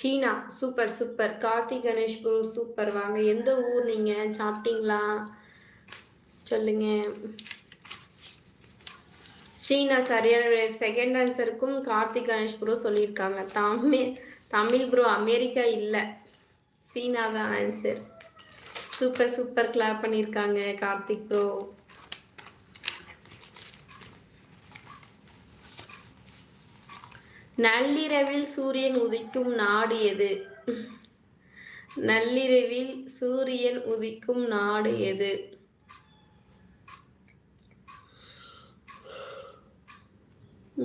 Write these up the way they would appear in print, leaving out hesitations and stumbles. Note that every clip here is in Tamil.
சீனா. Super super. Karthik Ganesh bro super. வாங்க, எந்த ஊர் நீங்க? சாப்பிட்டீங்களா? சொல்லுங்க. சீனா சரியான. செகண்ட் ஆன்சருக்கும் கார்த்திக் கணேஷ் ப்ரோ சொல்லியிருக்காங்க. தமிழ் ப்ரோ அமெரிக்கா இல்லை, சீனா தான் ஆன்சர். சூப்பர் சூப்பர், கிளாப் பண்ணியிருக்காங்க கார்த்திக் ப்ரோ. நள்ளிரவில் சூரியன் உதிக்கும் நாடு எது? நள்ளிரவில் சூரியன் உதிக்கும் நாடு எது?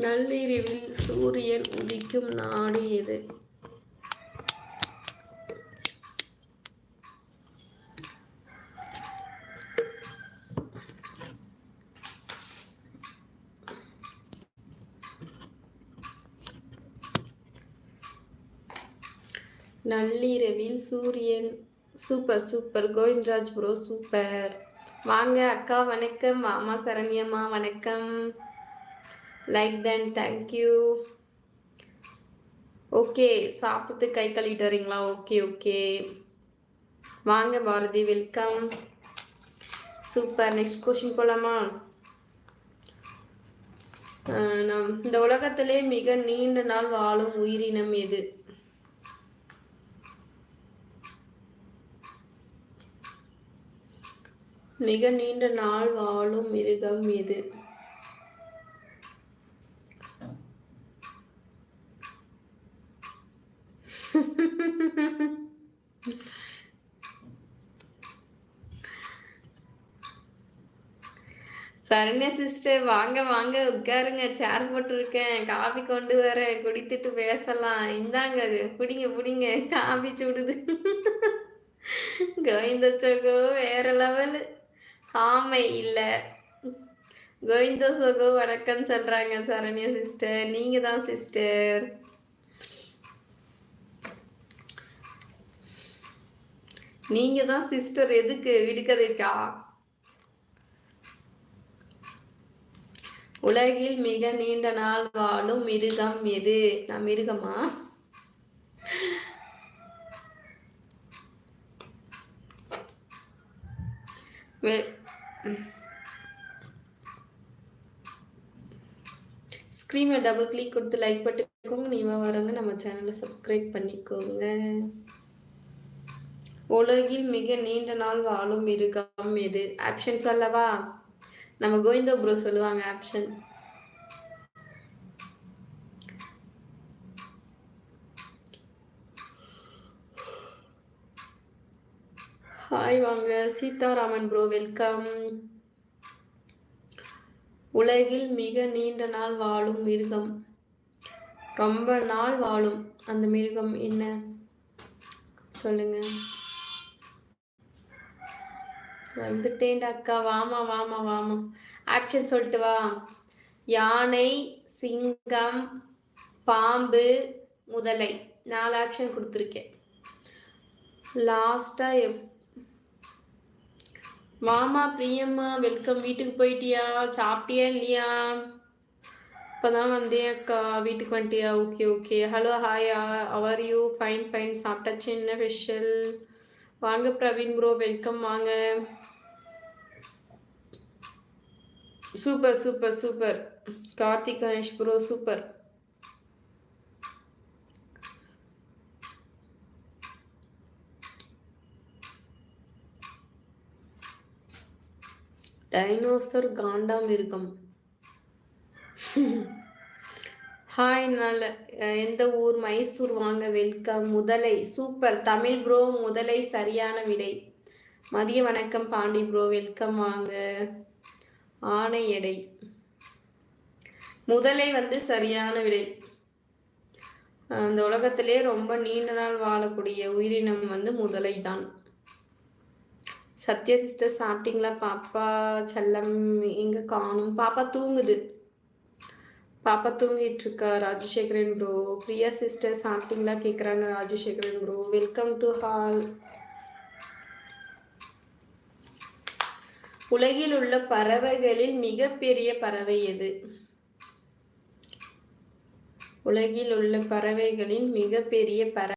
நள்ளிரவில் சூரியன் உதிக்கும் நாடு எது? நள்ளிரவில் சூரியன். Super super Govindaraj bro super. வாங்க அக்கா, வணக்கம். வாமா சரண்யம்மா, வணக்கம். Like done, thank you. ஓகே, சாப்பிட்டு கை கழுவிட்டு வரீங்களா? Okay okay. வாங்க Bharathi, welcome. Super. Next question போலாமா? இந்த உலகத்திலே மிக நீண்ட நாள் வாழும் உயிரினம் எது? மிக நீண்ட நாள் வாழும் மிருகம் எது? சரண்யா சிஸ்டர், வாங்க வாங்க, உட்காருங்க. சேர் போட்டிருக்கேன், காபி கொண்டு வரேன், குடித்துட்டு பேசலாம். இந்தாங்க, பிடிங்க பிடிங்க, காபி சுடுது. கோவிந்த சோகோ வேற லெவலு. ஆமை இல்ல. கோவிந்த சோகோ வணக்கம் சொல்றாங்க சரண்யா சிஸ்டர். நீங்க தான் சிஸ்டர். நீங்க தான் சிஸ்டர். எதுக்கு விடுக்கதைக்கா? உலகில் மிக நீண்ட நாள் வாழும் மிருகம் எது? நான் மிருகமா? ஸ்க்ரீனை டபுள் கிளிக் கொடுத்து லைக் பண்ணிக்கோங்க. நீவா வரவங்க நம்ம சேனலை சப்ஸ்கிரைப் பண்ணிக்கோங்க. உலகில் மிக நீண்ட நாள் வாழும் மிருகம் எது? ஆப்ஷன் சொல்லவா? நம்ம கோவிந்தோ ப்ரோ சொல்லுவாங்க ஆப்ஷன். ஹாய், வாங்க. Sitharaman bro welcome. உலகில் மிக நீண்ட நாள் வாழும் மிருகம், ரொம்ப நாள் வாழும் அந்த மிருகம் என்ன? சொல்லுங்க. வந்துட்டேன்டா அக்கா, வாமா வாமா வாமா. ஆப்ஷன் சொல்லிட்டு வா. யானை, சிங்கம், பாம்பு, முதலை. 4 ஆப்ஷன் கொடுத்துருக்கேன். லாஸ்டா மாமா பிரியம்மா வெல்கம். வீட்டுக்கு போயிட்டியா? சாப்பிட்டியா இல்லையா? இப்போதான் வந்தேன் அக்கா. வீட்டுக்கு வந்துட்டியா? Okay okay. Hello, hi, how are you? Fine fine. சாப்பிட்டாச்சு. என்ன ஸ்பெஷல்? வாங்க பிரவீன் ப்ரோ வெல்கம், வாங்க. Super super super. Karthik Ganesh bro super. Dinosaur காண்டா மிருகம். ஹாய், நல்ல. எந்த ஊர்? மைசூர். வாங்க வெல்கம். முதலை சூப்பர். தமிழ் ப்ரோ முதலை சரியான விடை. மதிய வணக்கம் பாண்டி ப்ரோ வெல்கம், வாங்க. ஆனை எடை. முதலை சரியான விடை. அந்த உலகத்திலே ரொம்ப நீண்ட நாள் வாழக்கூடிய உயிரினம் முதலை தான். சத்யா சிஸ்டர் சாப்பிட்டீங்களா? பாப்பா செல்லம் எங்க காணும்? பாப்பா தூங்குது. பாப்பா தூங்கிட்டு இருக்கா. ராஜசேகரன் ப்ரோ. பிரியா சிஸ்டர் சாப்பிட்டீங்களா கேட்குறாங்க Rajasekaran bro. Welcome to hall. உலகில் உள்ள பறவைகளில் மிகப்பெரிய பறவை எது? உலகில் உள்ள பறவைகளின் மிகப்பெரிய பறவை